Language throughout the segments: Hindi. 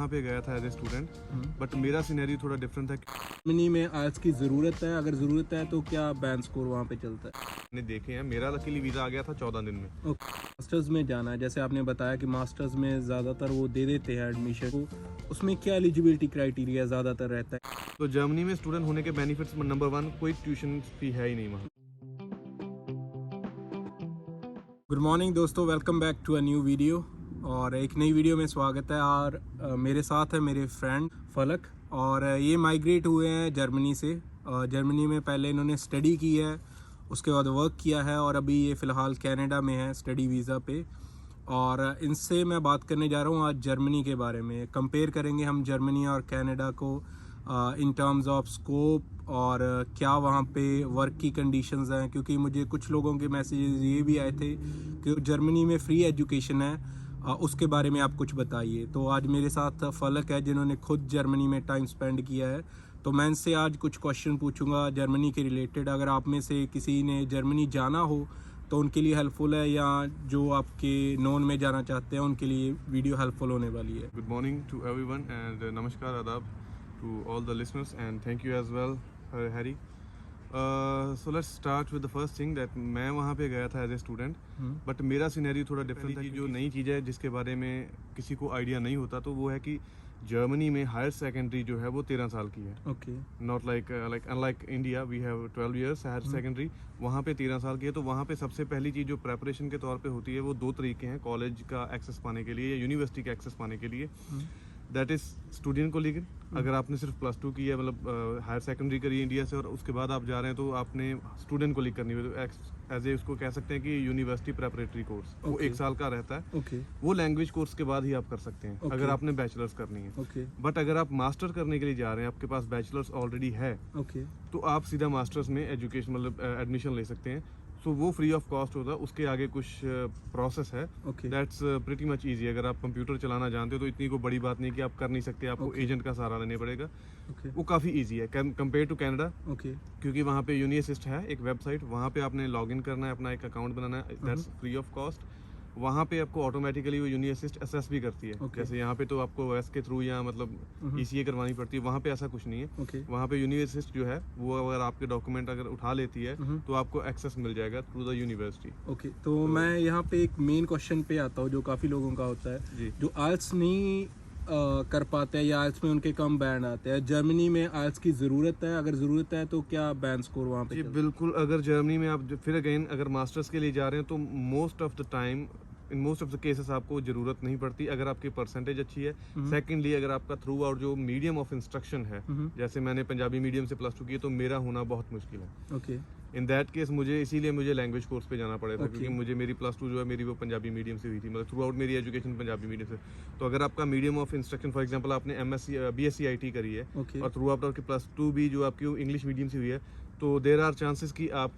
वहाँ पे गया था एज ए स्टूडेंट, बट मेरा सिनेरियो थोड़ा डिफरेंट था। जर्मनी में आर्ट्स की ज़रूरत है, अगर ज़रूरत है तो क्या बैंड स्कोर वहाँ पे चलता है? मैंने देखे हैं, मेरा लकीली वीज़ा आ गया था 14 दिन में। ओके, मास्टर्स में जाना है, जैसे आपने बताया कि मास्टर्स में ज़्यादातर वो दे देते हैं एडमिशन को, उसमें क्या एलिजिबिलिटी क्राइटेरिया ज़्यादातर रहता है? तो जर्मनी में स्टूडेंट होने के बेनिफिट्स में नंबर 1 कोई ट्यूशन फी है ही नहीं वहाँ। गुड मॉर्निंग दोस्तों, welcome back to a new video. और एक नई वीडियो में स्वागत है। और मेरे साथ है मेरे फ्रेंड फलक, और ये माइग्रेट हुए हैं जर्मनी से। जर्मनी में पहले इन्होंने स्टडी की है, उसके बाद वर्क किया है, और अभी ये फ़िलहाल कनाडा में है स्टडी वीज़ा पे। और इनसे मैं बात करने जा रहा हूँ आज जर्मनी के बारे में। कंपेयर करेंगे हम जर्मनी और कनाडा को इन टर्म्स ऑफ स्कोप, और क्या वहाँ पे वर्क की कंडीशंस हैं, क्योंकि मुझे कुछ लोगों के मैसेजेस ये भी आए थे कि जर्मनी में फ्री एजुकेशन है, उसके बारे में आप कुछ बताइए। तो आज मेरे साथ फलक है जिन्होंने खुद जर्मनी में टाइम स्पेंड किया है, तो मैं इनसे आज कुछ क्वेश्चन पूछूंगा जर्मनी के रिलेटेड। अगर आप में से किसी ने जर्मनी जाना हो तो उनके लिए हेल्पफुल है, या जो आपके नॉन में जाना चाहते हैं उनके लिए वीडियो हेल्पफुल होने वाली है। Good morning to everyone and नमस्कार आदाब to all the listeners, and thank you as well, Harry. So let's start with the first thing that मैं वहाँ पे गया था एज ए स्टूडेंट, बट मेरा सिनेरियो थोड़ा डिफरेंट था। जो नई चीज़ है जिसके बारे में किसी को आइडिया नहीं होता, तो वो है कि जर्मनी में हायर सेकेंडरी जो है वो 13 साल की है। Okay, not like unlike India we have 12 years higher secondary, वहाँ पे 13 साल की है। तो वहाँ पे सबसे पहली चीज़ जो प्रेपरेशन के तौर पे होती है वो 2 तरीके हैं कॉलेज का एक्सेस पाने के लिए या यूनिवर्सिटी का एक्सेस पाने के लिए। दैट इज स्टूडेंट को लीगल, अगर आपने सिर्फ +2 की है, मतलब हायर सेकेंडरी करी है इंडिया से, और उसके बाद आप जा रहे हैं तो आपने स्टूडेंट को लीग करनी है। तो एज ए उसको कह सकते हैं कि यूनिवर्सिटी प्रेपरेटरी कोर्स, वो 1 साल का रहता है। वो लैंग्वेज कोर्स के बाद ही आप कर सकते हैं अगर आपने बैचलर्स करनी है। बट अगर आप मास्टर करने के लिए जा रहे हैं, आपके पास बैचलर्स ऑलरेडी है, तो आप सीधा मास्टर्स में एजुकेशन मतलब एडमिशन ले सकते हैं। सो वो फ्री ऑफ कॉस्ट होता है। उसके आगे कुछ प्रोसेस है, दैट्स प्रीटी मच ईजी। अगर आप कंप्यूटर चलाना जानते हो तो इतनी कोई बड़ी बात नहीं कि आप कर नहीं सकते, आपको एजेंट का सहारा लेने पड़ेगा। वो काफ़ी ईजी है कंपेयर टू कनाडा, क्योंकि वहाँ पे यूनिअसिस्ट है एक वेबसाइट, वहाँ पे आपने लॉगिन करना है, अपना एक अकाउंट बनाना है, दैट्स फ्री ऑफ कॉस्ट। वहाँ पे आपको ऑटोमेटिकली वो यूनिअसिस्ट असेस भी करती है। जैसे यहाँ पे तो आपको वेस के थ्रू या मतलब ECA करवानी पड़ती है, वहाँ पे ऐसा कुछ नहीं है। वहाँ पे यूनिअसिस्ट जो है वो अगर आपके डॉक्यूमेंट अगर उठा लेती है तो आपको एक्सेस मिल जाएगा थ्रू द यूनिवर्सिटी। तो मैं यहाँ पे एक मेन क्वेश्चन पे आता हूँ जो काफ़ी लोगों का होता है, जो आर्ट्स नहीं कर पाते हैं या आर्ट्स में उनके कम बैंड आते हैं। जर्मनी में आर्ट्स की ज़रूरत है, अगर ज़रूरत है तो क्या बैंड स्कोर वहाँ पे? जी बिल्कुल, अगर जर्मनी में आप फिर अगेन अगर मास्टर्स के लिए जा रहे हैं तो most of the time in most of the cases आपको ज़रूरत नहीं पड़ती अगर आपकी परसेंटेज अच्छी है। सेकेंडली, अगर आपका थ्रू आउट जो मीडियम ऑफ इंस्ट्रक्शन है, जैसे मैंने पंजाबी मीडियम से +2 की है, तो मेरा होना बहुत मुश्किल है। इन दैट केस मुझे लैंग्वेज कोर्स पे जाना पड़ेगा, क्योंकि मुझे मेरी +2 जो है मेरी वो पंजाबी मीडियम से हुई थी, मतलब थ्रू आउट मेरी एजुकेशन पंजाबी मीडियम से। तो अगर आपका medium of instruction, for example आपने BSc IT करी है और थ्रू आउट आपकी +2 भी जो आपकी इंग्लिश मीडियम से हुई है, तो देयर आर चांसेस कि आप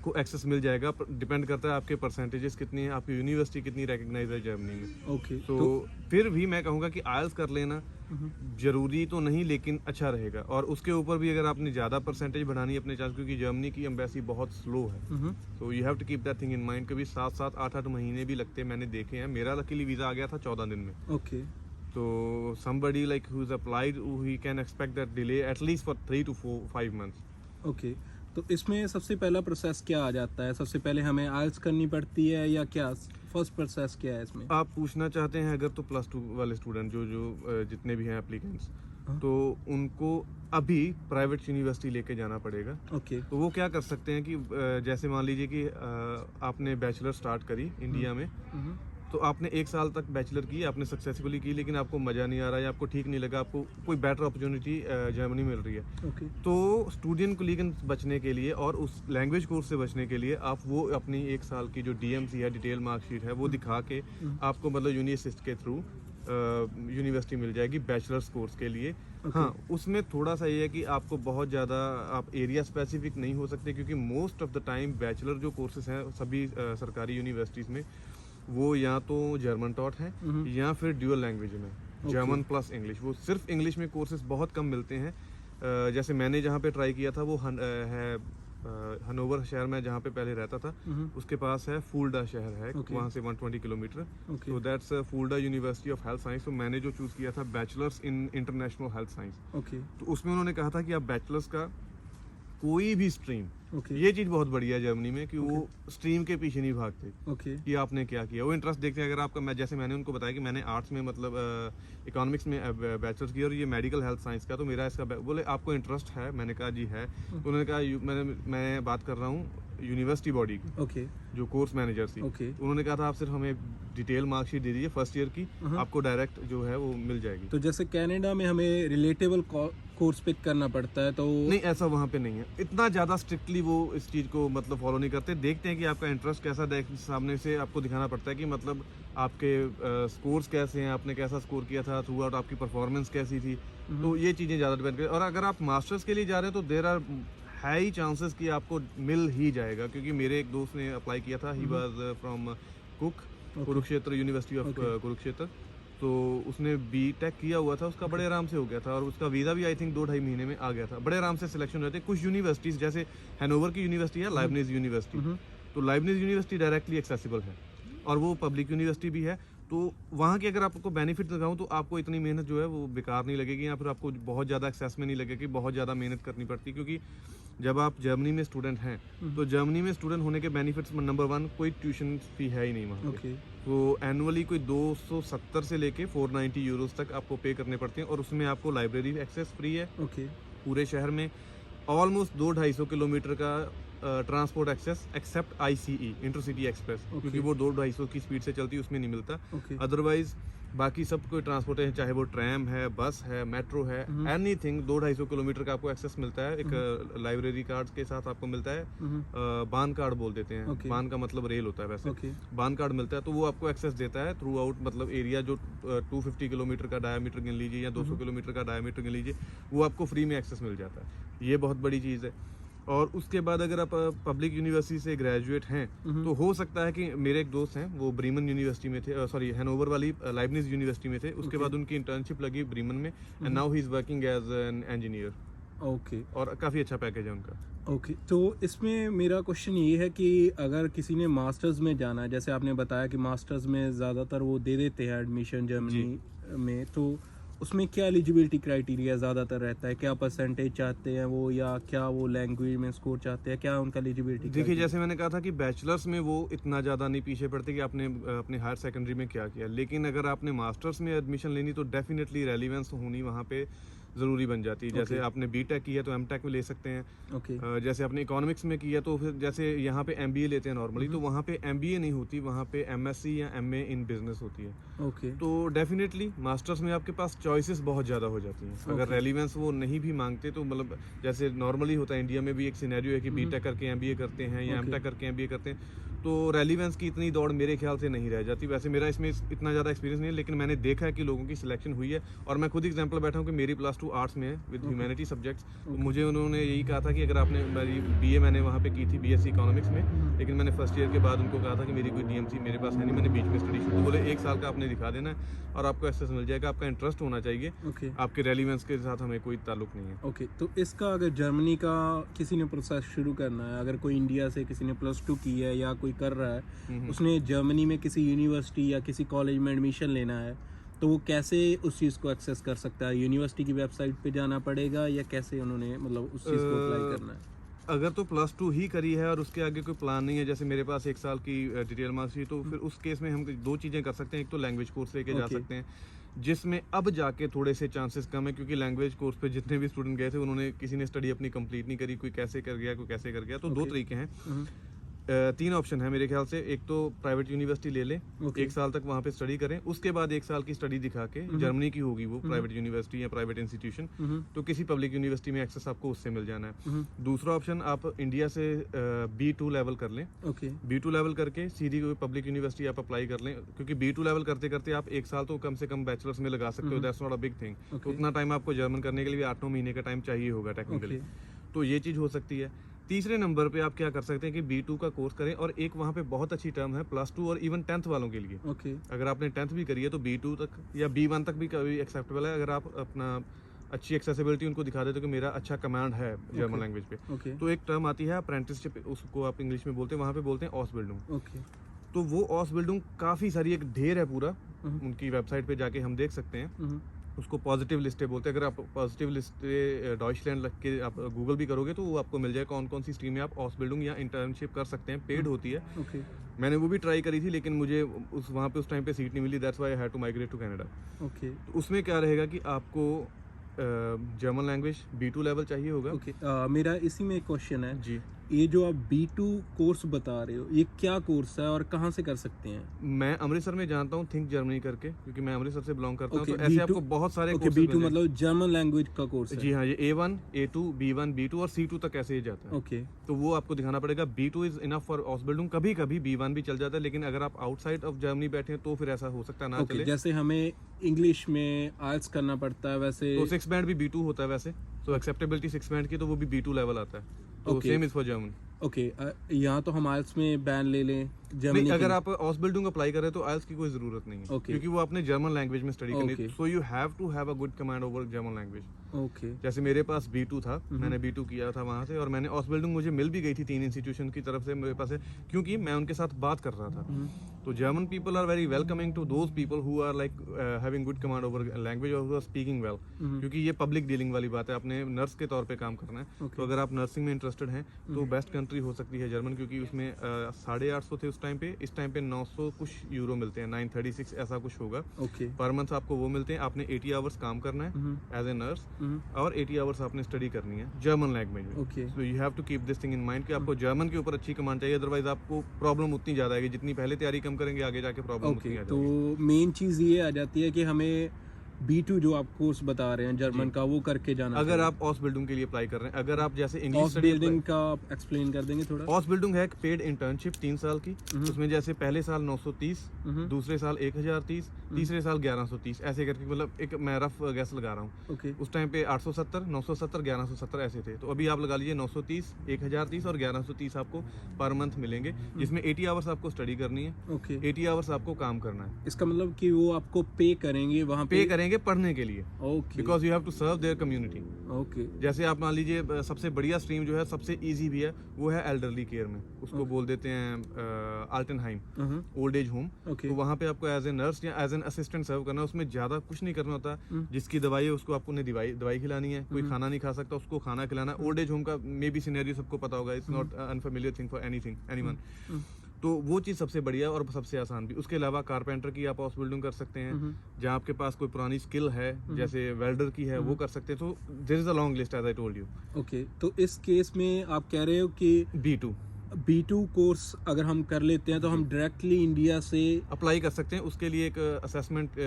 को एक्सेस मिल जाएगा। डिपेंड करता है आपके परसेंटेजेस कितनी है, आपकी यूनिवर्सिटी कितनी रिकॉग्नाइज है जर्मनी में। तो फिर भी मैं कहूँगा कि IELTS कर लेना जरूरी तो नहीं, लेकिन अच्छा रहेगा। और उसके ऊपर भी अगर आपने ज़्यादा परसेंटेज बढ़ानी है अपने चांस, क्योंकि जर्मनी की एम्बेसी बहुत स्लो है, तो you have to keep that thing in mind. कभी 7-7, 8-8 महीने भी लगते हैं, मैंने देखे हैं। मेरा लकीली वीज़ा आ गया था 14 दिन में। तो somebody like who's applied, he can expect that delay at least for 3 to 5 months. तो इसमें सबसे पहला प्रोसेस क्या आ जाता है? सबसे पहले हमें आइल्स करनी पड़ती है या क्या फर्स्ट प्रोसेस क्या है इसमें? आप पूछना चाहते हैं अगर तो +2 वाले स्टूडेंट जो जितने भी हैं एप्लीकेंट्स, तो उनको अभी प्राइवेट यूनिवर्सिटी लेके जाना पड़ेगा। तो वो क्या कर सकते हैं कि जैसे मान लीजिए कि आपने बैचलर स्टार्ट करी इंडिया में, तो आपने 1 साल तक बैचलर की, आपने सक्सेसफुली की, लेकिन आपको मज़ा नहीं आ रहा है, आपको ठीक नहीं लगा, आपको कोई बेटर अपॉर्चुनिटी जर्मनी मिल रही है। तो स्टूडेंट लीगन बचने के लिए और उस लैंग्वेज कोर्स से बचने के लिए आप वो अपनी 1 साल की जो DMC है, डिटेल मार्कशीट है, वो दिखा के आपको मतलब यूनिअसिस्ट के थ्रू यूनिवर्सिटी मिल जाएगी बैचलर्स कोर्स के लिए। हाँ, उसमें थोड़ा सा ये है कि आपको बहुत ज़्यादा आप एरिया स्पेसिफिक नहीं हो सकते, क्योंकि most of the time bachelor जो कोर्सेज हैं सभी सरकारी यूनिवर्सिटीज़ में, वो या तो जर्मन टॉट है या फिर ड्यूअल लैंग्वेज में, जर्मन प्लस इंग्लिश। वो सिर्फ इंग्लिश में कोर्सेज बहुत कम मिलते हैं। जैसे मैंने जहाँ पे ट्राई किया था वो है हनोवर शहर में जहाँ पे पहले रहता था उसके पास है फुल्डा शहर है, Okay. वहाँ से 120 किलोमीटर। Okay. तो that's Fulda university of health science. तो मैंने जो चूज़ किया था bachelors in international health science. Okay तो उसमें उन्होंने कहा था कि आप बैचलर्स का कोई भी स्ट्रीम, ओके ये चीज़ बहुत बढ़िया है जर्मनी में कि वो स्ट्रीम के पीछे नहीं भागते ओके कि आपने क्या किया, वो इंटरेस्ट देखते हैं। अगर आपका, मैं जैसे मैंने उनको बताया कि मैंने आर्ट्स में मतलब इकोनॉमिक्स में बैचलर्स किया और ये मेडिकल हेल्थ साइंस का, तो मेरा इसका बोले आपको इंटरेस्ट है? मैंने कहा जी है। तो उन्होंने कहा मैं बात कर रहा हूँ यूनिवर्सिटी बॉडी की, ओके जो कोर्स मैनेजर थी। ओके उन्होंने कहा था आप सिर्फ हमें डिटेल मार्कशीट दे दीजिए फर्स्ट ईयर की, आपको डायरेक्ट जो है वो मिल जाएगी। तो जैसे कनाडा में हमें रिलेटेबल कोर्स पिक करना पड़ता है, तो नहीं, ऐसा वहाँ पे नहीं है। इतना ज़्यादा स्ट्रिक्टली वो इस चीज़ को मतलब फॉलो नहीं करते। देखते हैं कि आपका इंटरेस्ट कैसा, सामने से आपको दिखाना पड़ता है कि मतलब आपके स्कोर्स कैसे हैं, आपने कैसा स्कोर किया था थ्रू आउट, आपकी परफॉर्मेंस कैसी थी। तो ये चीज़ें ज़्यादा डिपेंड करती। और अगर आप मास्टर्स के लिए जा रहे हैं तो देर आर हाई चांसेस कि आपको मिल ही जाएगा, क्योंकि मेरे एक दोस्त ने अप्लाई किया था। He was from Kurukshetra, university of Kurukshetra. तो उसने बीटेक किया हुआ था, उसका बड़े आराम से हो गया था और उसका वीज़ा भी आई थिंक 2-2.5 महीने में आ गया था। बड़े आराम से सिलेक्शन होते। कुछ यूनिवर्सिटीज़ जैसे हैनोवर की यूनिवर्सिटी है, लाइबनिज यूनिवर्सिटी, तो लाइबनिज यूनिवर्सिटी डायरेक्टली एक्सेसिबल है और वो पब्लिक यूनिवर्सिटी भी है। तो वहाँ की अगर आपको बेनिफिट दिखाऊँ तो आपको इतनी मेहनत जो है वो बेकार नहीं लगेगी, या फिर आपको बहुत ज़्यादा एक्सेस में नहीं लगेगी, बहुत ज़्यादा मेहनत करनी पड़ती। क्योंकि जब आप जर्मनी में स्टूडेंट हैं तो जर्मनी में स्टूडेंट होने के बेनिफिट्स में नंबर 1 कोई ट्यूशन फी है ही नहीं वहाँ पे। ओके तो एनुअली कोई 270 से लेके 490 यूरोस तक आपको पे करने पड़ते हैं और उसमें आपको लाइब्रेरी एक्सेस फ्री है ओके पूरे शहर में। ऑलमोस्ट 200-250 किलोमीटर का transport access except ICE intercity express, क्योंकि वो 200-250 की स्पीड से चलती है, उसमें नहीं मिलता। ओके अदरवाइज बाकी सब कोई ट्रांसपोर्ट है, चाहे वो ट्रैम है, बस है, मेट्रो है, एनीथिंग 200-250 किलोमीटर का आपको एक्सेस मिलता है। एक लाइब्रेरी कार्ड के साथ आपको मिलता है, बान कार्ड बोल देते हैं। Okay. बान का मतलब रेल होता है वैसे। ओके बान कार्ड मिलता है, तो वो आपको एक्सेस देता है थ्रू आउट मतलब एरिया जो 250 किलोमीटर का डायमीटर गिन लीजिए या 200 किलोमीटर का डायमीटर गिन लीजिए, वो आपको फ्री में एक्सेस मिल जाता है। ये बहुत बड़ी चीज़ है। और उसके बाद अगर आप पब्लिक यूनिवर्सिटी से ग्रेजुएट हैं तो हो सकता है कि मेरे एक दोस्त हैं वो ब्रीमन यूनिवर्सिटी में थे, सॉरी हैनोवर वाली लाइबनिज यूनिवर्सिटी में थे। उसके बाद उनकी इंटर्नशिप लगी ब्रीमन में and now he is working as an engineer okay और काफ़ी अच्छा पैकेज है उनका। ओके तो इसमें मेरा क्वेश्चन ये है कि अगर किसी ने मास्टर्स में जाना है, जैसे आपने बताया कि मास्टर्स में ज़्यादातर वो दे देते हैं एडमिशन जर्मनी में, तो उसमें क्या एलिजिबिलिटी क्राइटेरिया ज़्यादातर रहता है? क्या परसेंटेज चाहते हैं वो, या क्या वो लैंग्वेज में स्कोर चाहते हैं? क्या उनका एलिजिबिलिटी? देखिए, जैसे मैंने कहा था कि बैचलर्स में वो इतना ज़्यादा नहीं पीछे पड़ते कि आपने अपने हायर सेकेंडरी में क्या किया, लेकिन अगर आपने मास्टर्स में एडमिशन लेनी तो डेफिनेटली रेलिवेंस होनी वहाँ पे ज़रूरी बन जाती है। जैसे आपने बीटेक किया तो एमटेक में ले सकते हैं। ओके जैसे आपने इकोनॉमिक्स में किया तो फिर जैसे यहाँ पे एमबीए लेते हैं नॉर्मली, तो वहाँ पे एमबीए नहीं होती, वहाँ पे एमएससी या एमए इन बिजनेस होती है। ओके तो डेफिनेटली मास्टर्स में आपके पास चॉइसेस बहुत ज़्यादा हो जाती हैं। अगर रेलिवेंस वो नहीं भी मांगते तो मतलब जैसे नॉर्मली होता है इंडिया में भी एक सिनेरियो है कि बीटेक करके एमबीए करते हैं या एमटेक करके एमबीए करते हैं, तो रेलिवेंस की इतनी दौड़ मेरे ख्याल से नहीं रह जाती। वैसे मेरा इसमें इतना ज़्यादा एक्सपीरियंस नहीं है, लेकिन मैंने देखा है कि लोगों की सिलेक्शन हुई है। और मैं खुद एग्जांपल बैठा हूँ कि मेरी +2 आर्ट्स में है विद ह्यूमैनिटी सब्जेक्ट्स। तो मुझे उन्होंने यही कहा था कि अगर आपने, मेरी बीए मैंने वहाँ पे की थी बीएससी इकोनॉमिक्स में, लेकिन मैंने फर्स्ट ईयर के बाद उनको कहा था कि मेरी कोई डीएमसी मेरे पास है नहीं, मैंने बीच में स्टडी शुरू, तो बोले 1 साल का आपने दिखा देना है और आपको एक्सेस मिल जाएगा, आपका इंटरेस्ट होना चाहिए, ओके आपके रेलिवेंस के साथ हमें कोई ताल्लुक नहीं है। ओके तो इसका अगर जर्मनी का किसी ने प्रोसेस शुरू करना है, अगर कोई इंडिया से किसी ने +2 की है या कोई कर रहा है, उसने जर्मनी में किसी यूनिवर्सिटी या किसी कॉलेज में एडमिशन लेना है, तो वो कैसे उस चीज़ को एक्सेस कर सकता है? यूनिवर्सिटी की वेबसाइट पे जाना पड़ेगा या कैसे उन्होंने मतलब उस चीज़ को अप्लाई करना है? अगर तो +2 ही करी है और उसके आगे कोई प्लान नहीं है, जैसे मेरे पास 1 साल की डिटेल मार्कशीट, तो फिर उस केस में हम 2 चीज़ें कर सकते हैं। एक तो लैंग्वेज कोर्स लेके जा सकते हैं, जिसमें अब जाके थोड़े से चांसेस कम है, क्योंकि लैंग्वेज कोर्स पे जितने भी स्टूडेंट गए थे उन्होंने किसी ने स्टडी अपनी कंप्लीट नहीं करी, कोई कैसे कर गया, कोई कैसे कर गया। तो 2 तरीके हैं, 3 ऑप्शन है मेरे ख्याल से। एक तो प्राइवेट यूनिवर्सिटी ले लें, 1 साल तक वहाँ पे स्टडी करें, उसके बाद 1 साल की स्टडी दिखा के, जर्मनी की होगी वो प्राइवेट यूनिवर्सिटी या प्राइवेट इंस्टीट्यूशन, तो किसी पब्लिक यूनिवर्सिटी में एक्सेस आपको उससे मिल जाना है। दूसरा ऑप्शन, आप इंडिया से B2 लेवल कर लें। ओके B2 लेवल करके सीधी कोई पब्लिक यूनिवर्सिटी आप अप्लाई कर लें, क्योंकि B2 लेवल करते करते आप 1 साल तो कम से कम बैचलर्स में लगा सकते हो, that's not a big thing. तो उतना टाइम आपको जर्मन करने के लिए 8-9 महीने का टाइम चाहिए होगा टेक्निकली, तो ये चीज़ हो सकती है। तीसरे नंबर पे आप क्या कर सकते हैं कि B2 का कोर्स करें, और एक वहाँ पे बहुत अच्छी टर्म है +2 और इवन 10th वालों के लिए। ओके अगर आपने 10th भी करी है तो B2 तक या B1 तक भी कभी एक्सेप्टेबल है। अगर आप अपना अच्छी एक्सेसिबिलिटी उनको दिखा देते हो कि मेरा अच्छा कमांड है जर्मन Okay. लैंग्वेज पे। ओके तो एक टर्म आती है अप्रेंटिसशिप, उसको आप इंग्लिश में बोलते हैं, वहाँ पे बोलते हैं ऑसबिल्डिंग। ओके तो वो ऑसबिल्डिंग काफ़ी सारी एक ढेर है पूरा, हम्म, उनकी वेबसाइट पे जाके हम देख सकते हैं। हम्म, उसको पॉजिटिव लिस्टे बोलते हैं। अगर आप पॉजिटिव लिस्टे डॉइचलैंड लग के आप गूगल भी करोगे तो वो आपको मिल जाए कौन कौन सी स्ट्रीम में आप ऑसबिल्डिंग या इंटर्नशिप कर सकते हैं, पेड होती है। ओके मैंने वो भी ट्राई करी थी लेकिन मुझे वहाँ पे उस टाइम पे सीट नहीं मिली, that's why I had to migrate to Canada. Okay तो उसमें क्या रहेगा कि आपको जर्मन लैंग्वेज B2 लेवल चाहिए होगा। ओके मेरा इसी में एक क्वेश्चन है, जी, ये जो आप B2 कोर्स बता रहे हो, ये क्या कोर्स है और कहाँ से कर सकते हैं? मैं अमृतसर में जानता हूँ थिंक जर्मनी करके, क्योंकि मैं अमृतसर से बिलोंग करता हूँ। Okay, तो ऐसे B2 आपको बहुत सारे ओके courses B2 मिल जाएंगे। मतलब जर्मन लैंग्वेज का कोर्स है। जी हाँ, ये A1, A2, B1, B2 और C2 तक ऐसे ही जाता है। ओके तो वो आपको दिखाना पड़ेगा। B2 is enough for ऑसबिल्डिंग। कभी कभी B1 भी चल जाता है, लेकिन अगर आप आउटसाइड ऑफ जर्मनी बैठे हैं तो फिर ऐसा हो सकता है ना ओके चले। जैसे हमें इंग्लिश में आइल्स करना पड़ता है वैसे। तो 6 बैंड भी B2 होता है वैसे, तो एक्सेप्टेबिलिटी 6 बैंड की तो वो भी B2 लेवल आता है। तो Okay. Same is for German. Okay यहाँ तो हम आइल्स में बैन ले लें जर्मनी नहीं, के अगर लिए? आप ऑसबिल्डिंग अप्लाई कर रहे हैं तो आइल्स की कोई जरूरत नहीं है। Okay. क्योंकि वो आपने जर्मन लैंग्वेज में स्टडी करनी है, Okay. So you have to have a good command over German language. Okay जैसे मेरे पास B2 था, मैंने B2 किया था वहाँ से, और मैंने ऑसबिल्डिंग मुझे मिल भी गई थी 3 इंस्टीट्यूशन की तरफ से मेरे पास है, क्योंकि मैं उनके साथ बात कर रहा था। तो German people are very welcoming to those people who are like having good command over language और हु आर स्पीकिंग वेल। क्योंकि ये पब्लिक डीलिंग वाली बात है, अपने नर्स के तौर पे काम करना है। Okay. तो अगर आप नर्सिंग में इंटरेस्टेड हैं तो बेस्ट कंट्री हो सकती है जर्मन, क्योंकि उसमें 850 थे उस टाइम पे, इस टाइम पे 900 कुछ यूरो मिलते हैं, 936 ऐसा कुछ होगा ओके पर मंथ आपको वो मिलते हैं। आपने 80 आवर्स काम करना है एज ए नर्स, और 80 आवर्स आपने स्टडी करनी है जर्मन लैंग्वेज में। Okay so you have to keep this thing in mind कि आपको जर्मन के ऊपर अच्छी कमांड चाहिए, अदरवाइज आपको प्रॉब्लम उतनी ज़्यादा आएगी। जितनी पहले तैयारी कम करेंगे आगे जाके प्रॉब्लम उतनी ओके आ तो जाएगी। मेन चीज़ ये आ जाती है कि हमें B2 जो आप कोर्स बता रहे हैं जर्मन का वो करके जाना अगर आप ऑस बिल्डिंग के लिए अप्लाई कर रहे हैं, अगर आप जैसे इंग्लिश ऑफ बिल्डिंग का आप एक्सप्लेन कर देंगे थोड़ा? ऑस बिल्डिंग है एक पेड इंटर्नशिप 3 साल की। उसमें जैसे पहले साल 930, दूसरे साल 1030, तीसरे साल 1130, ऐसे करके, मतलब एक मैं रफ गैस लगा रहा हूँ। ओके उस टाइम पे 870, 970, 1170 ऐसे थे। तो अभी आप लगा लीजिए 930, 1030 और 1130 आपको पर मंथ मिलेंगे, जिसमें 80 आवर्स आपको स्टडी करनी है, ओके 80 आवर्स आपको काम करना है। इसका मतलब कि वो आपको पे करेंगे वहाँ पे करेंगे पढ़ने के लिए, okay because you have to serve their community. Okay जैसे आप मान लीजिए सबसे बढ़िया स्ट्रीम जो है, सबसे इजी भी है, वो है एल्डरली केयर में, उसको बोल देते हैं आल्टनहाइम ओल्ड एज होम। ओके तो वहाँ पे आपको एज ए नर्स या एज एन असिस्टेंट सर्व करना है। उसमें ज़्यादा कुछ नहीं करना होता। जिसकी दवाई है उसको आपको दवाई खिलानी है। कोई खाना नहीं खा सकता, उसको खाना खिलाना है। ओल्ड एज होम का मे बी सिनेरियो सबको पता होगा, it's not unfamiliar thing for anyone. तो वो चीज़ सबसे बढ़िया और सबसे आसान भी। उसके अलावा कारपेंटर की आप हाउस बिल्डिंग कर सकते हैं, जहाँ आपके पास कोई पुरानी स्किल है जैसे वेल्डर की है वो कर सकते हैं। तो there is a long list as I told you. Okay तो इस केस में आप कह रहे हो कि B2 B2 कोर्स अगर हम कर लेते हैं तो हम डायरेक्टली इंडिया से अप्लाई कर सकते हैं। उसके लिए एक असेसमेंट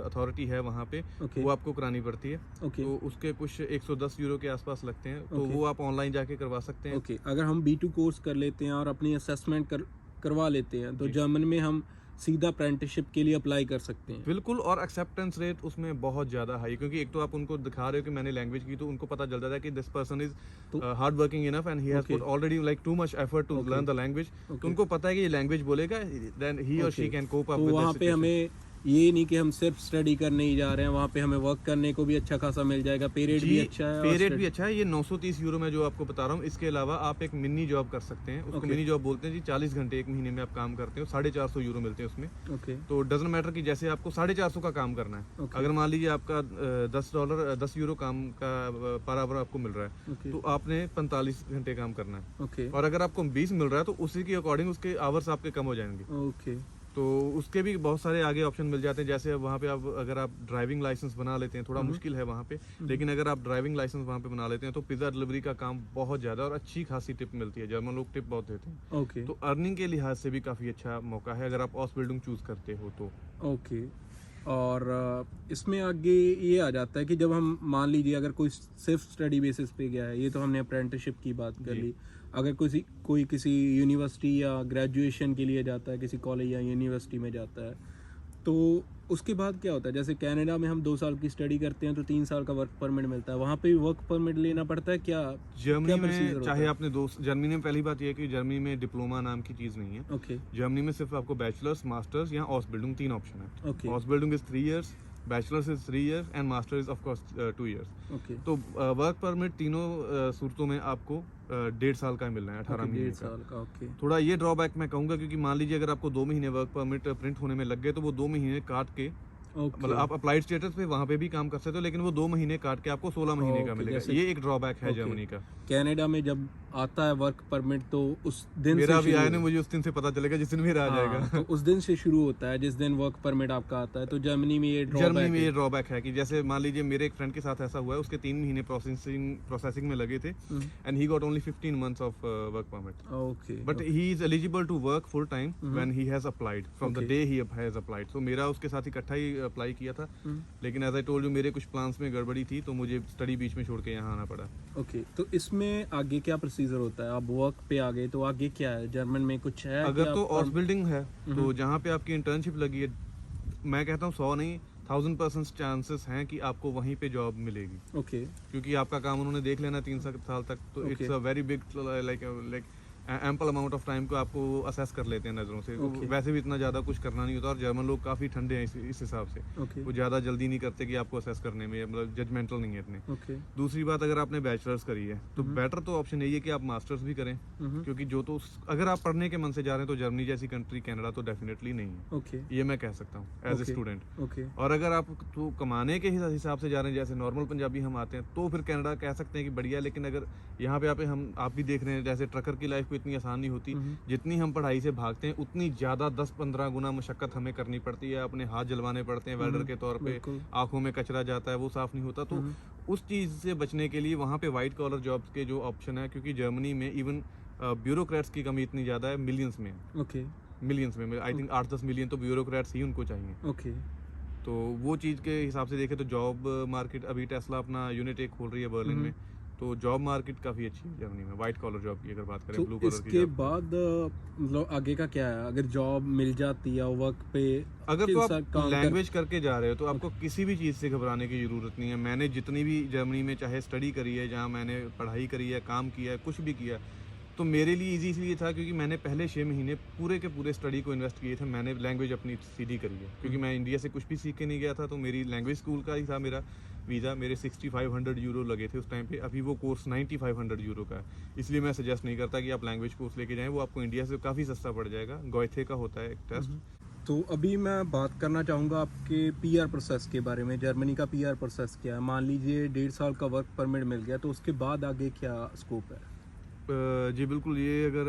अथॉरिटी है वहाँ पे, ओके वो आपको करानी पड़ती है। ओके तो उसके कुछ 110 यूरो के आसपास लगते हैं। तो Okay. वो आप ऑनलाइन जाके करवा सकते हैं। ओके अगर हम B2 कोर्स कर लेते हैं और अपनी असेसमेंट करवा लेते हैं तो जर्मन में हम सीधा अप्रेंटिसशिप के लिए अप्लाई कर सकते हैं? बिल्कुल, और एक्सेप्टेंस रेट उसमें बहुत ज़्यादा हाई, क्योंकि एक तो आप उनको दिखा रहे हो कि मैंने लैंग्वेज की, तो उनको पता चल जाता है कि this person is hard working enough and he has Okay. Put already like too much effort to Okay. Learn the language. Okay. तो उनको पता है कि ये लैंग्वेज बोलेगा, देन ही और she Okay. Can cope up तो विद वहाँ पे हमें ये नहीं कि हम सिर्फ स्टडी करने ही जा रहे हैं, वहाँ पे हमें वर्क करने को भी अच्छा खासा मिल जाएगा, पे रेट भी अच्छा है। पे रेट भी अच्छा है। ये 930 यूरो में जो आपको बता रहा हूँ। इसके अलावा आप एक मिनी जॉब कर सकते हैं, उसको Okay. मिनी जॉब बोलते हैं जी। 40 घंटे एक महीने में आप काम करते हो, 450 यूरो मिलते हैं उसमें। ओके तो डजन मैटर कि जैसे आपको 450 का काम करना है। Okay. अगर मान लीजिए आपका $10 यूरो काम का पर आवर आपको मिल रहा है, ओके तो आपने 45 घंटे काम करना है। ओके और अगर आपको 20 मिल रहा है तो उसी के अकॉर्डिंग उसके आवर्स आपके कम हो जाएंगे। ओके तो उसके भी बहुत सारे आगे ऑप्शन मिल जाते हैं। जैसे वहाँ पे आप अगर आप ड्राइविंग लाइसेंस बना लेते हैं, थोड़ा मुश्किल है वहाँ पे, लेकिन अगर आप ड्राइविंग लाइसेंस वहाँ पे बना लेते हैं तो पिज़्ज़ा डिलीवरी का काम बहुत ज़्यादा और अच्छी खासी टिप मिलती है। जर्मन लोग टिप बहुत देते हैं। ओके तो अर्निंग के लिहाज से भी काफ़ी अच्छा मौका है अगर आप हाउस बिल्डिंग चूज़ करते हो तो। ओके और इसमें आगे ये आ जाता है कि जब हम मान लीजिए अगर कोई सिर्फ स्टडी बेसिस पे गया है, ये तो हमने अप्रेंटिसशिप की बात कर जी। ली, अगर कोई किसी यूनिवर्सिटी या ग्रेजुएशन के लिए जाता है, किसी कॉलेज या यूनिवर्सिटी में जाता है, तो उसके बाद क्या होता है? जैसे कनाडा में हम 2 साल की स्टडी करते हैं तो 3 साल का वर्क परमिट मिलता है, वहाँ पे भी वर्क परमिट लेना पड़ता है क्या? जर्मनी क्या procedure में होता चाहे है? आपने जर्मनी में पहली बात यह है कि जर्मनी में डिप्लोमा नाम की चीज़ नहीं है। ओके जर्मनी में सिर्फ आपको बैचलर्स, मास्टर्स या हाउस बिल्डिंग 3 ऑप्शन है। Okay house building is 3 years, bachelors is 3 years and master is of course 2 years। Okay तो वर्क परमिट तीनों सूरतों में आपको 1.5 साल का मिल रहा है, 18 महीने 1.5 का। साल का। ओके थोड़ा ये ड्रॉबैक मैं कहूँगा, क्योंकि मान लीजिए अगर आपको 2 महीने वर्क परमिट प्रिंट होने में लग गए तो वो 2 महीने काट के, मतलब ओके आप अप्लाइड स्टेटस पे वहाँ पे भी काम कर सकते हो, लेकिन वो 2 महीने काट के आपको 16 महीने का ओके, मिलेगा। जैसे- ये एक ड्रॉबैक है ओके। जर्मनी का। कनाडा में जब आता है वर्क परमिट तो उस दिन मेरा से भी शुरू आया हो- नहीं, मुझे उस दिन से पता चलेगा जिस दिन मेरा आ हाँ, जाएगा। तो उस दिन से शुरू होता है जिस दिन वर्क परमिट आपका आता है। तो जर्मनी में ये जर्मनी ड्रॉबैक में ये है। ड्रॉबैक है कि जैसे मान लीजिए मेरे एक फ्रेंड के साथ ऐसा हुआ है, उसके 3 महीने प्रोसेसिंग में लगे थे and he got only 15 months of work permit, okay but he is eligible to work full time when he has applied from the Okay. Day he has applied. So मेरा उसके साथ इकट्ठा ही अप्लाई किया था, लेकिन एज आई टोल्ड यू मेरे कुछ प्लान्स में गड़बड़ी थी तो मुझे स्टडी बीच में छोड़ के यहाँ आना पड़ा। ओके। तो इसमें आगे क्या प्रोसीजर होता है? आप वर्क पे आ गए तो आगे क्या है? जर्मन में कुछ है अगर कि तो आप ऑर्स बिल्डिंग है तो जहाँ पे आपकी इंटर्नशिप लगी है, मैं कहता हूँ 100 नहीं 1000% चांसेस हैं कि आपको वहीं पे जॉब मिलेगी, ओके क्योंकि आपका काम उन्होंने देख लेना 3 साल तक। तो it's a very big like ample amount of time को आपको असेस कर लेते हैं नज़रों से। तो Okay. वैसे भी इतना ज़्यादा कुछ करना नहीं होता, और जर्मन लोग काफ़ी ठंडे हैं इस हिसाब से। ओके वो ज़्यादा जल्दी नहीं करते कि आपको असेस करने में, मतलब जजमेंटल नहीं है इतने। ओके दूसरी बात, अगर आपने बैचलर्स करी है तो बेटर तो ऑप्शन यही है कि आप मास्टर्स भी करें, क्योंकि जो तो अगर आप पढ़ने के मन से जा रहे हैं तो जर्मनी जैसी कंट्री, कनाडा तो डेफिनेटली नहीं है, ओके ये मैं कह सकता हूँ as a Okay. Student. Okay और अगर आप तो कमाने के हिसाब से जा रहे हैं, जैसे नॉर्मल पंजाबी हम आते हैं, तो फिर कनाडा कह सकते हैं कि बढ़िया है। लेकिन अगर यहाँ पे आप भी देख रहे हैं, जैसे ट्रकर की लाइफ को इतनी आसान नहीं होती, जितनी हम पढ़ाई से भागते हैं उतनी ज़्यादा 10-15 गुना मशक्कत हमें करनी पड़ती है। अपने हाथ जलवाने पड़ते हैं वेल्डर के तौर पे, बिल्कुल। आंखों में कचरा जाता है, वो साफ़ नहीं होता। तो उस चीज़ से बचने के लिए वहाँ पे वाइट कॉलर जॉब्स के जो ऑप्शन है, क्योंकि जर्मनी में इवन ब्यूरोक्रेट्स की कमी इतनी ज़्यादा है, मिलियंस में ओके आई थिंक 8-10 मिलियन तो ब्यूरोक्रेट्स ही उनको चाहिए। ओके तो वो चीज़ के हिसाब से देखें तो जॉब मार्केट, अभी टेस्ला अपना यूनिट एक खोल रही है बर्लिन में, तो जॉब मार्केट काफ़ी अच्छी है जर्मनी में वाइट कॉलर जॉब की अगर बात करें, ब्लू तो कॉलर की इसके जॉब। बाद मतलब आगे का क्या है? अगर जॉब मिल जाती है वर्क पे, अगर के तो साथ आप काम कर- लैंग्वेज करके जा रहे हो तो आपको किसी भी चीज़ से घबराने की ज़रूरत नहीं है। मैंने जितनी भी जर्मनी में चाहे स्टडी करी है, जहाँ मैंने पढ़ाई करी है, काम किया है, कुछ भी किया, तो मेरे लिए इजी इसलिए था क्योंकि मैंने पहले 6 महीने पूरे के पूरे स्टडी को इन्वेस्ट किए थे। मैंने लैंग्वेज अपनी सीधी करी है, क्योंकि मैं इंडिया से कुछ भी सीख के नहीं गया था, तो मेरी लैंग्वेज स्कूल का ही था मेरा वीज़ा। मेरे 6500 यूरो लगे थे उस टाइम पे। अभी वो कोर्स 9500 यूरो का है, इसलिए मैं सजेस्ट नहीं करता कि आप लैंग्वेज कोर्स लेके जाएँ, वो आपको इंडिया से काफ़ी सस्ता पड़ जाएगा। गोएथे का होता है एक टेस्ट। तो अभी मैं बात करना चाहूँगा आपके पीआर प्रोसेस के बारे में। जर्मनी का पीआर प्रोसेस क्या है? मान लीजिए 1.5 साल का वर्क परमिट मिल गया, तो उसके बाद आगे क्या स्कोप है? जी बिल्कुल, ये अगर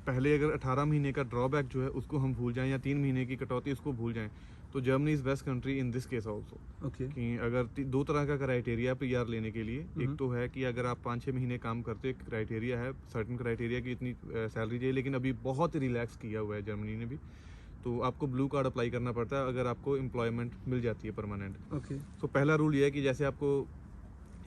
पहले अगर 18 महीने का ड्रॉबैक जो है उसको हम भूल जाएं, या 3 महीने की कटौती उसको भूल जाएं, तो Germany is best country in this case also. Okay कि अगर 2 तरह का क्राइटेरिया पीआर लेने के लिए, एक तो है कि अगर आप 5-6 महीने काम करते हो, एक क्राइटेरिया है सर्टेन क्राइटेरिया की इतनी सैलरी चाहिए, लेकिन अभी बहुत रिलैक्स किया हुआ है जर्मनी ने भी। तो आपको ब्लू कार्ड अप्लाई करना पड़ता है अगर आपको एम्प्लॉयमेंट मिल जाती है परमानेंट। ओके तो पहला रूल ये है कि जैसे आपको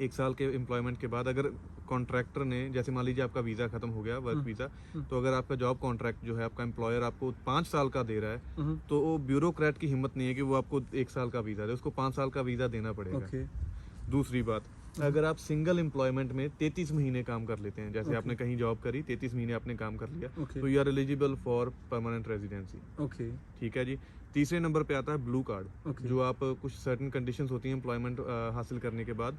1 साल के एम्प्लॉयमेंट के बाद अगर कॉन्ट्रैक्टर ने, जैसे मान लीजिए आपका वीज़ा ख़त्म हो गया, वर्क वीज़ा, तो अगर आपका जॉब कॉन्ट्रैक्ट जो है आपका एम्प्लॉयर आपको 5 साल का दे रहा है, तो वो ब्यूरोक्रेट की हिम्मत नहीं है कि वो आपको 1 साल का वीज़ा दे, उसको 5 साल का वीज़ा देना पड़ेगा। ओके दूसरी बात, अगर आप सिंगल एम्प्लॉयमेंट में 33 महीने काम कर लेते हैं, जैसे आपने कहीं जॉब करी, 33 महीने आपने काम कर लिया, ओके तो you are eligible for permanent residency. Okay ठीक है जी। तीसरे नंबर पे आता है ब्लू कार्ड, Okay. जो आप कुछ सर्टेन कंडीशंस होती हैं एम्प्लॉयमेंट हासिल करने के बाद,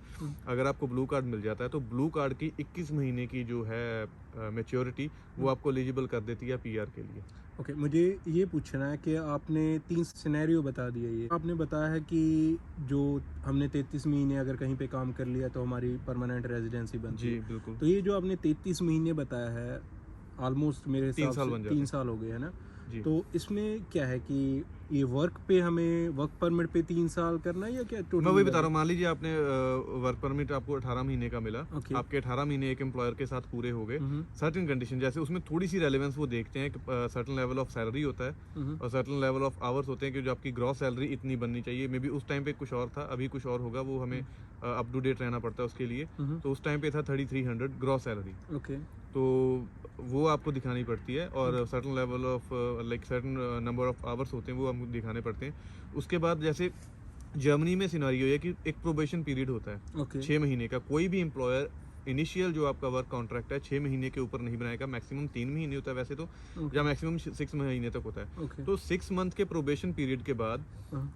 अगर आपको ब्लू कार्ड मिल जाता है तो ब्लू कार्ड की 21 महीने की जो है मैच्योरिटी, वो आपको एलिजिबल कर देती है पीआर के लिए। ओके मुझे ये पूछना है कि आपने 3 सिनेरियो बता दिए। ये आपने बताया है कि जो हमने 33 महीने अगर कहीं पे काम कर लिया तो हमारी परमानेंट रेजिडेंसी बनती जी है। बिल्कुल। तो ये जो आपने 33 महीने बताया है, ऑलमोस्ट मेरे 3 हिसाब साल से बन जाते 3 साल हो गए है ना? जी। तो इसमें क्या है कि ये वर्क पे हमें वर्क परमिट पे 3 साल करना है या क्या टोटल? मैं वही बता रहा हूँ, मान लीजिए आपने वर्क परमिट आपको 18 महीने का मिला, Okay. आपके 18 महीने एक एम्प्लॉयर के साथ पूरे हो गए, हम्म, सर्टेन कंडीशन, जैसे उसमें थोड़ी सी रेलेवेंस वो देखते हैं कि सर्टेन लेवल ऑफ सैलरी होता है हम्म, और सर्टेन लेवल ऑफ आवर्स होते हैं कि जो आपकी ग्रॉस सैलरी इतनी बननी चाहिए। मे बी उस टाइम पे कुछ और था, अभी कुछ और होगा, वो हमें अप टू डेट रहना पड़ता है उसके लिए। हम्म, तो उस टाइम पे था 3300 ग्रॉस सैलरी, ओके तो वो आपको दिखानी पड़ती है, और certain level of like certain number of hours होते हैं वो हमको दिखाने पड़ते हैं। उसके बाद जैसे जर्मनी में सिनारियो है कि एक प्रोबेशन पीरियड होता है ओके 6 महीने का। कोई भी एम्प्लॉयर इनिशियल जो आपका वर्क कॉन्ट्रैक्ट है 6 महीने के ऊपर नहीं बनाएगा, मैक्सिमम 3 महीने होता है वैसे तो, या मैक्सिमम 6 महीने तक होता है। ओके। तो 6 मंथ के प्रोबेशन पीरियड के बाद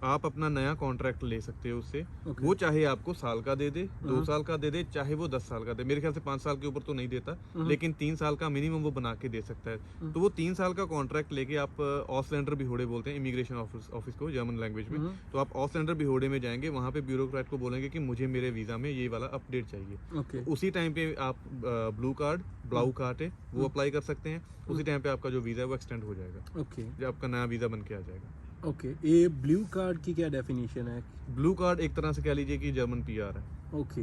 आप अपना नया कॉन्ट्रैक्ट ले सकते हो उससे। वो चाहे आपको साल का दे दे, 2 साल का दे दे, चाहे वो 10 साल का दे। मेरे ख्याल से 5 साल के ऊपर तो नहीं देता, लेकिन 3 साल का मिनिमम वो बना के दे सकता है। तो वो 3 साल का कॉन्ट्रैक्ट लेके आप ऑसलैंडर बिहोड़े बोलते हैं इमिग्रेशन ऑफिस को जर्मन लैंग्वेज में, तो आप ऑसलैंडर बिहोड़े में जाएंगे, वहाँ पे ब्यूरोक्रेट को बोलेंगे कि मुझे मेरे वीज़ा में ये वाला अपडेट चाहिए। ओके। उसी टाइम पे आप ब्लू कार्ड, ब्लाउ कार्ड है वो अप्लाई कर सकते हैं। उसी टाइम पे आपका जो वीज़ा है वो एक्सटेंड हो जाएगा, ओके। जब आपका नया वीज़ा बन के आ जाएगा। ओके, ये ब्लू कार्ड की क्या डेफिनेशन है? ब्लू कार्ड एक तरह से कह लीजिए कि जर्मन पीआर है। ओके।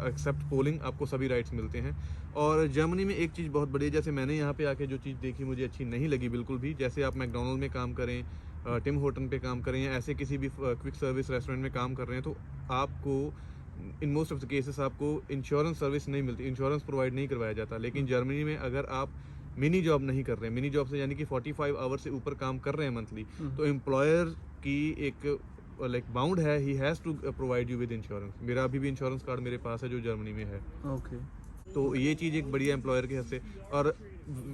एक्सेप्ट पोलिंग आपको सभी राइट्स मिलते हैं। और जर्मनी में एक चीज़ बहुत बड़ी है, जैसे मैंने यहाँ पे आके जो चीज़ देखी मुझे अच्छी नहीं लगी बिल्कुल भी। जैसे आप मैकडोनल्ड में काम करें, टिम होटन पे काम करें, या ऐसे किसी भी क्विक सर्विस रेस्टोरेंट में काम कर रहे हैं, तो आपको in most of the cases आपको इंश्योरेंस सर्विस नहीं मिलती, इंश्योरेंस प्रोवाइड नहीं करवाया जाता। लेकिन जर्मनी में अगर आप मिनी जॉब नहीं कर रहे हैं, मिनी जॉब से यानी कि 45 आवर से ऊपर काम कर रहे हैं मंथली, तो एम्प्लॉयर की एक लाइक बाउंड है, he has to provide you with insurance. मेरा अभी भी इंश्योरेंस कार्ड मेरे पास है जो जर्मनी में है। ओके। तो ये चीज़ एक बढ़िया एम्प्लॉयर के हद से। और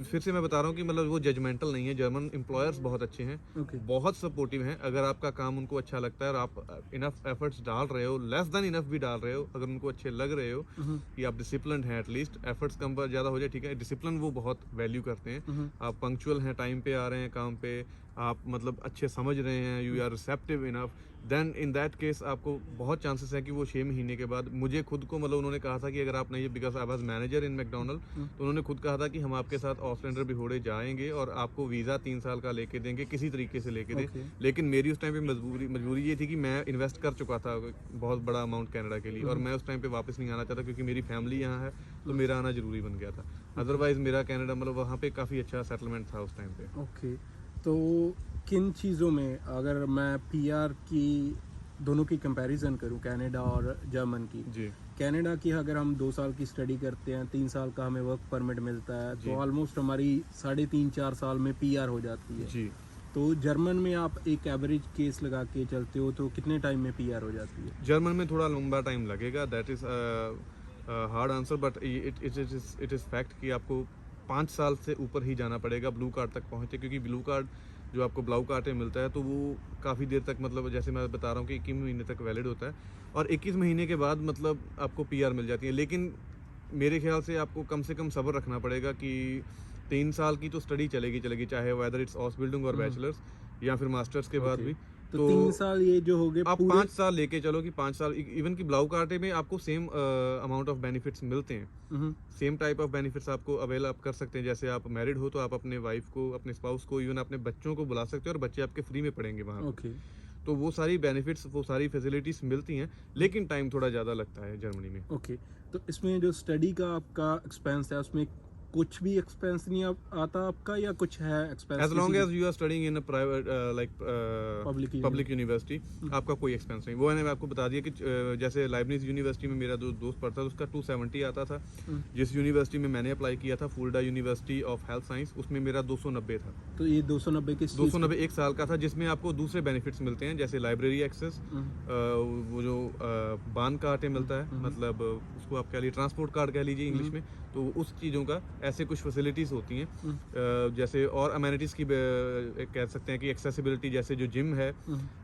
फिर से मैं बता रहा हूँ कि मतलब वो जजमेंटल नहीं है, जर्मन एम्प्लॉयर्स बहुत अच्छे हैं, ओके। बहुत सपोर्टिव हैं। अगर आपका काम उनको अच्छा लगता है और आप इनफ एफर्ट्स डाल रहे हो, लेस देन इनफ भी डाल रहे हो, अगर उनको अच्छे लग रहे हो कि आप डिसिप्लिन हैं, एटलीस्ट एफर्ट्स कम पर ज़्यादा हो जाए, ठीक है, डिसिप्लिन वो बहुत वैल्यू करते हैं। आप पंक्चुअल हैं, टाइम पे आ रहे हैं काम पे, आप मतलब अच्छे समझ रहे हैं, you are receptive enough, then in that case आपको बहुत चांसेस है कि वो 6 महीने के बाद, मुझे खुद को मतलब उन्होंने कहा था कि अगर आप नहीं, because I was manager in McDonald, तो उन्होंने खुद कहा था कि हम आपके साथ ऑसलैंडर बिहोड़े जाएंगे और आपको वीज़ा 3 साल का लेके देंगे, किसी तरीके से लेके दें। लेकिन मेरी उस टाइम पे मजबूरी ये थी कि मैं इन्वेस्ट कर चुका था बहुत बड़ा अमाउंट कनाडा के लिए, और मैं उस टाइम पे वापस नहीं आना चाहता क्योंकि मेरी फैमिली यहाँ है, तो मेरा आना जरूरी बन गया था। अदरवाइज मेरा कनाडा मतलब वहाँ पे काफ़ी अच्छा सेटलमेंट था उस टाइम पे। ओके। तो किन चीज़ों में अगर मैं पीआर की दोनों की कंपैरिजन करूं, कनाडा और जर्मन की, जी कनाडा की अगर हम 2 साल की स्टडी करते हैं, 3 साल का हमें वर्क परमिट मिलता है, तो ऑलमोस्ट हमारी 3.5-4 साल में पीआर हो जाती है। जी। तो जर्मन में आप एक एवरेज केस लगा के चलते हो तो कितने टाइम में पीआर हो जाती है? जर्मन में थोड़ा लंबा टाइम लगेगा, that is hard answer, but it is fact कि आपको 5 साल से ऊपर ही जाना पड़ेगा ब्लू कार्ड तक पहुँचे, क्योंकि ब्लू कार्ड जो आपको ब्लाउ कार्ड में मिलता है तो वो काफ़ी देर तक, मतलब जैसे मैं बता रहा हूँ कि 21 महीने तक वैलिड होता है, और 21 महीने के बाद मतलब आपको पीआर मिल जाती है। लेकिन मेरे ख्याल से आपको कम से कम सब्र रखना पड़ेगा कि 3 साल की तो स्टडी चलेगी, चाहे वेदर इट्स ऑसबिल्डिंग और बैचलर्स या फिर मास्टर्स के बाद भी। तो 3 साल ये जो हो गए, आप 5 साल लेके चलो कि 5 साल, इवन कि ब्लाउ कार्टे में आपको सेम अमाउंट ऑफ बेनिफिट्स मिलते हैं, सेम टाइप ऑफ बेनिफिट्स आपको अवेल आप कर सकते हैं। जैसे आप मैरिड हो तो आप अपने वाइफ को, अपने स्पाउस को, इवन अपने बच्चों को बुला सकते हो और बच्चे आपके फ्री में पढ़ेंगे वहाँ पे। ओके। तो वो सारी बेनिफिट्स, वो सारी फैसिलिटीज़ मिलती हैं, लेकिन टाइम थोड़ा ज़्यादा लगता है जर्मनी में। ओके। तो इसमें जो स्टडी का आपका एक्सपेंस है, उसमें कुछ भी एक्सपेंस नहीं आता आपका, या कुछ है expense? As long as you are studying in private like public university, आपका कोई एक्सपेंस नहीं। वो मैंने आपको बता दिया कि जैसे लाइबनिज यूनिवर्सिटी में मेरा दोस्त पढ़ता था, उसका 270 आता था। जिस यूनिवर्सिटी में मैंने अप्लाई किया था, फुल्डा यूनिवर्सिटी ऑफ हेल्थ साइंस, उसमें मेरा 290 था। तो ये 290 किस चीज़ का? 290 1 साल का था, जिसमें आपको दूसरे बेनिफिट्स मिलते हैं, जैसे लाइब्रेरी एक्सेस, वो जो बान कार्ड मिलता है, मतलब उसको आप कह लीजिए ट्रांसपोर्ट कार्ड कह लीजिए इंग्लिश में, तो उस चीज़ों का ऐसे कुछ फैसिलिटीज़ होती हैं। जैसे और अमेनिटीज़ की कह सकते हैं कि एक्सेसिबिलिटी, जैसे जो जिम है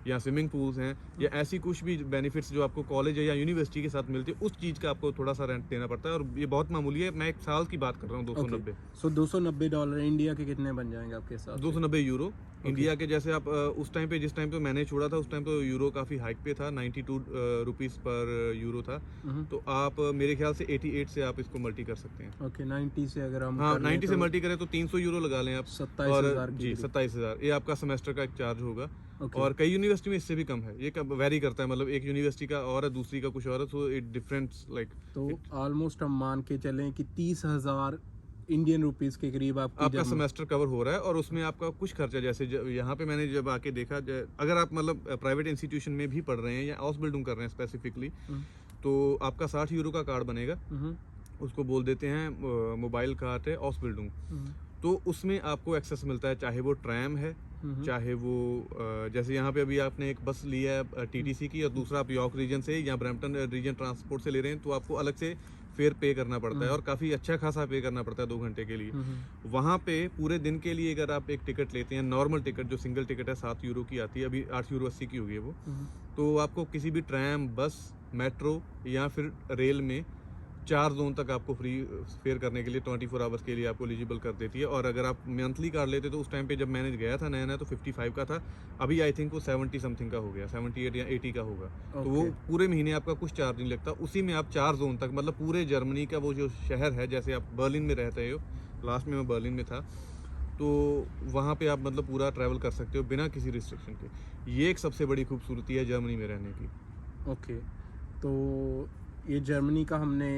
या स्विमिंग पूल्स हैं, या ऐसी कुछ भी बेनिफिट्स जो आपको कॉलेज या यूनिवर्सिटी के साथ मिलती है, उस चीज़ का आपको थोड़ा सा रेंट देना पड़ता है, और ये बहुत मामूली है। मैं 1 साल की बात कर रहा हूँ, 290। सो $290 इंडिया के कितने बन जाएंगे आपके साथ? 290 यूरो इंडिया के। जैसे आप उस टाइम पे, जिस टाइम पे मैंने छोड़ा था, उस टाइम पे यूरो काफ़ी हाइक पे था, 92 रुपीज़ पर यूरो था। तो आप मेरे ख्याल से 88 से आप इसको मल्टी कर सकते हैं। ओके, 90 से अगर हम हाँ, 90 से मल्टी करें तो 300 यूरो लगा लें आप। 27,000 जी, 27,000 ये आपका सेमेस्टर का एक चार्ज होगा। Okay. और कई यूनिवर्सिटी में इससे भी कम है, ये कब वेरी करता है, मतलब एक यूनिवर्सिटी का और है, दूसरी का कुछ और है, सो इट डिफरेंस लाइक। तो ऑलमोस्ट हम मान के चलें कि 30,000 इंडियन रुपीस के करीब आपका सेमेस्टर कवर हो रहा है, और उसमें आपका कुछ खर्चा, जैसे यहाँ पे मैंने जब आके देखा, अगर आप मतलब प्राइवेट इंस्टीट्यूशन में भी पढ़ रहे हैं या हाउस बिल्डिंग कर रहे हैं स्पेसिफिकली, तो आपका 60 यूरो का कार्ड बनेगा, उसको बोल देते हैं मोबाइल कार्ड है हाउस बिल्डिंग। तो उसमें आपको एक्सेस मिलता है, चाहे वो ट्रैम है, चाहे वो जैसे यहाँ पे अभी आपने एक बस लिया है टीटीसी की, और दूसरा आप यॉर्क रीजन से या ब्रैम्पटन रीजन ट्रांसपोर्ट से ले रहे हैं, तो आपको अलग से फेयर पे करना पड़ता है और काफ़ी अच्छा खासा पे करना पड़ता है 2 घंटे के लिए। वहाँ पे पूरे दिन के लिए अगर आप एक टिकट लेते हैं, नॉर्मल टिकट जो सिंगल टिकट है 7 यूरो की आती है, अभी 8 यूरो 80 की हो गई है वो, तो आपको किसी भी ट्रैम, बस, मेट्रो या फिर रेल में 4 जोन तक आपको फ्री फेयर करने के लिए 24 आवर्स के लिए आपको एलिजिबल कर देती है। और अगर आप मंथली कार्ड लेते तो उस टाइम पे जब मैंने गया था नया नया तो 55 का था, अभी आई थिंक वो 70 समथिंग का हो गया, 78 या 80 का होगा। तो वो पूरे महीने आपका कुछ चार्ज नहीं लगता, उसी में आप 4 जोन तक, मतलब पूरे जर्मनी का वो जो शहर है, जैसे आप बर्लिन में रहते हो, लास्ट में मैं बर्लिन में था, तो वहाँ पे आप मतलब पूरा ट्रैवल कर सकते हो बिना किसी रिस्ट्रिक्शन के। ये एक सबसे बड़ी खूबसूरती है जर्मनी में रहने की। ओके, तो ये जर्मनी का हमने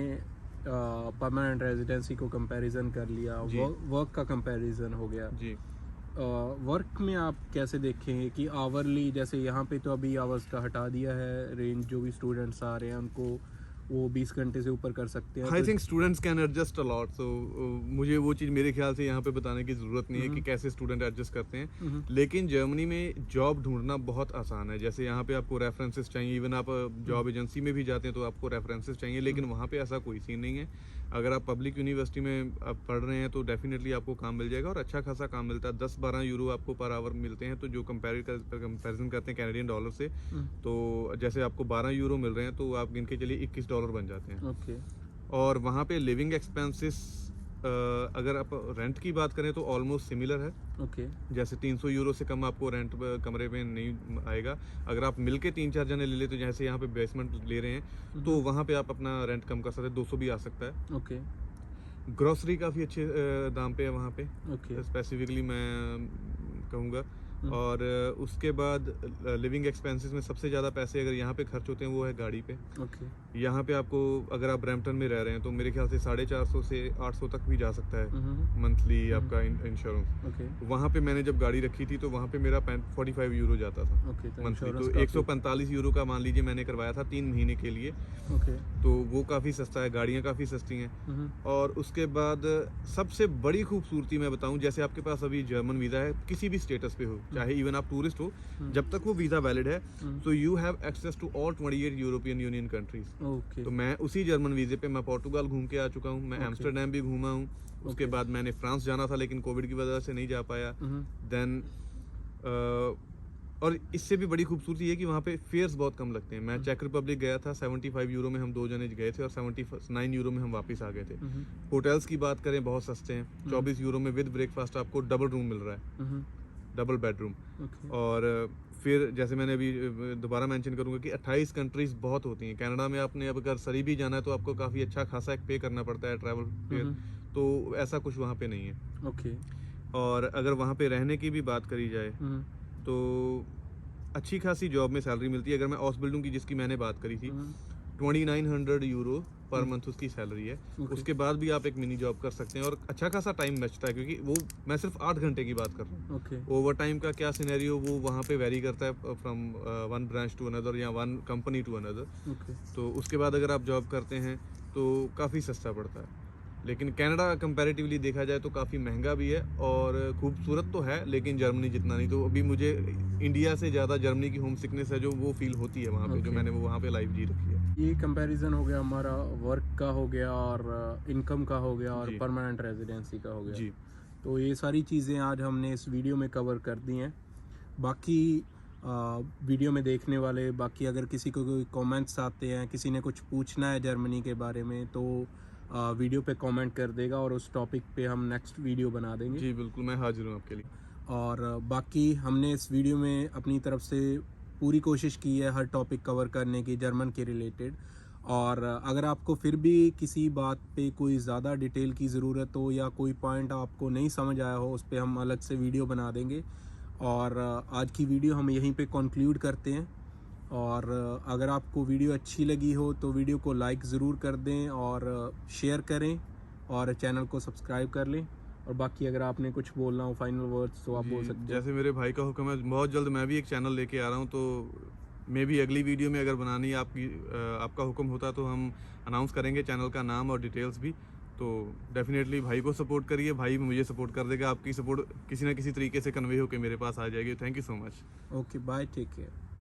परमानेंट रेजिडेंसी को कंपैरिजन कर लिया, वर्क का कंपैरिजन हो गया जी। वर्क में आप कैसे देखेंगे कि आवरली, जैसे यहाँ पे तो अभी आवर्स का हटा दिया है रेंज, जो भी स्टूडेंट्स आ रहे हैं उनको वो 20 घंटे से ऊपर कर सकते हैं। I think students can adjust a lot, so मुझे वो चीज़ मेरे ख्याल से यहाँ पे बताने की ज़रूरत नहीं है कि कैसे स्टूडेंट एडजस्ट करते हैं। लेकिन जर्मनी में जॉब ढूंढना बहुत आसान है। जैसे यहाँ पे आपको रेफरेंसेस चाहिए, इवन आप जॉब एजेंसी में भी जाते हैं तो आपको रेफरेंसेस चाहिए, लेकिन वहाँ पे ऐसा कोई सीन नहीं है। अगर आप पब्लिक यूनिवर्सिटी में आप पढ़ रहे हैं तो डेफिनेटली आपको काम मिल जाएगा और अच्छा खासा काम मिलता है। 10-12 यूरो आपको पर आवर मिलते हैं, तो जो कंपैरिजन करते हैं कैनेडियन डॉलर से, तो जैसे आपको 12 यूरो मिल रहे हैं तो आप गिन के चलिए $21 बन जाते हैं। ओके। और वहाँ पे लिविंग एक्सपेंसेस अगर आप रेंट की बात करें तो ऑलमोस्ट सिमिलर है। ओके। जैसे 300 यूरो से कम आपको रेंट कमरे में नहीं आएगा। अगर आप मिल के 3-4 जने ले लेते, तो जैसे यहाँ पे बेसमेंट ले रहे हैं तो वहाँ पे आप अपना रेंट कम कर सकते हैं, 200 भी आ सकता है। ओके। ग्रोसरी काफ़ी अच्छे दाम पे है वहाँ पे, ओके। स्पेसिफिकली मैं कहूँगा। और उसके बाद लिविंग एक्सपेंसेस में सबसे ज़्यादा पैसे अगर यहाँ पे खर्च होते हैं वो है गाड़ी पे। ओके। यहाँ पे आपको, अगर आप ब्रैम्पटन में रह रहे हैं तो मेरे ख्याल से 450 से 800 तक भी जा सकता है मंथली आपका इंश्योरेंस। ओके। वहाँ पे मैंने जब गाड़ी रखी थी तो वहाँ पे मेरा 45 यूरो जाता था ओके, तो मंथली, तो insurance 145 यूरो का मान लीजिए मैंने करवाया था 3 महीने के लिए। ओके। तो वो काफ़ी सस्ता है, गाड़ियाँ काफ़ी सस्ती हैं। और उसके बाद सबसे बड़ी खूबसूरती मैं बताऊं, जैसे आपके पास अभी जर्मन वीज़ा है, किसी भी स्टेटस पे हो, चाहे इवन आप टूरिस्ट हो, जब तक वो वीज़ा वैलिड है तो you have access to all 28 European Union countries. Okay. तो मैं उसी जर्मन वीज़े पे मैं पोर्टुगल घूम के आ चुका हूँ, मैं एम्स्टर्डम भी घूमा हूँ। उसके बाद मैंने फ्रांस जाना था लेकिन कोविड की वजह से नहीं जा पाया। देन और इससे भी बड़ी खूबसूरती है कि वहाँ पे फेयर्स बहुत कम लगते हैं। मैं चेक रिपब्लिक गया था, 75 यूरो में हम 2 जने गए थे और 79 यूरो में हम वापस आ गए थे। होटल्स की बात करें बहुत सस्ते हैं, 24 यूरो में विद ब्रेकफास्ट आपको डबल रूम मिल रहा है, डबल बेडरूम। और फिर जैसे मैंने अभी दोबारा मेंशन करूंगा कि 28 कंट्रीज बहुत होती हैं। कनाडा में आपने अब अगर सरी भी जाना है तो आपको काफ़ी अच्छा खासा एक पे करना पड़ता है ट्रैवल फेयर, तो ऐसा कुछ वहाँ पे नहीं है। ओके। और अगर वहाँ पे रहने की भी बात करी जाए तो अच्छी खासी जॉब में सैलरी मिलती है। अगर मैं ऑसबिल्डिंग की जिसकी मैंने बात करी थी, 2900 यूरो पर मंथ उसकी सैलरी है। उसके बाद भी आप एक मिनी जॉब कर सकते हैं और अच्छा खासा टाइम बचता है, क्योंकि वो मैं सिर्फ 8 घंटे की बात कर रहा हूँ। ओवर टाइम का क्या सिनेरियो वो वहाँ पे वेरी करता है from one branch to another या वन कंपनी टू अनदर। तो उसके बाद अगर आप जॉब करते हैं तो काफ़ी सस्ता पड़ता है। लेकिन कनाडा कंपैरेटिवली देखा जाए तो काफ़ी महंगा भी है और खूबसूरत तो है, लेकिन जर्मनी जितना नहीं। तो अभी मुझे इंडिया से ज़्यादा जर्मनी की होम सिकनेस है जो वो फील होती है वहाँ पे, जो मैंने वो वहाँ पे लाइफ जी रखी है। ये कंपैरिजन हो गया हमारा वर्क का हो गया और इनकम का हो गया और परमानेंट रेजिडेंसी का हो गया जी। तो ये सारी चीज़ें आज हमने इस वीडियो में कवर कर दी हैं। बाकी वीडियो में देखने वाले, बाकी अगर किसी को कोई कमेंट्स आते हैं, किसी ने कुछ पूछना है जर्मनी के बारे में, तो वीडियो पे कमेंट कर देगा और उस टॉपिक पे हम नेक्स्ट वीडियो बना देंगे। जी बिल्कुल, मैं हाजिर हूँ आपके लिए। और बाकी हमने इस वीडियो में अपनी तरफ से पूरी कोशिश की है हर टॉपिक कवर करने की जर्मन के रिलेटेड। और अगर आपको फिर भी किसी बात पे कोई ज़्यादा डिटेल की ज़रूरत हो या कोई पॉइंट आपको नहीं समझ आया हो, उस पर हम अलग से वीडियो बना देंगे। और आज की वीडियो हम यहीं पे कंक्लूड करते हैं। और अगर आपको वीडियो अच्छी लगी हो तो वीडियो को लाइक ज़रूर कर दें और शेयर करें और चैनल को सब्सक्राइब कर लें। और बाकी अगर आपने कुछ बोलना हो फाइनल वर्ड्स तो आप बोल सकते हैं। जैसे मेरे भाई का हुक्म है, बहुत जल्द मैं भी एक चैनल लेके आ रहा हूँ, तो मैं भी अगली वीडियो में अगर बनानी आपका हुक्म होता तो हम अनाउंस करेंगे चैनल का नाम और डिटेल्स भी। तो डेफिनेटली भाई को सपोर्ट करिए, भाई मुझे सपोर्ट कर देगा। आपकी सपोर्ट किसी ना किसी तरीके से कन्वे होकर मेरे पास आ जाएगी। Thank you so much. Okay, bye, take care.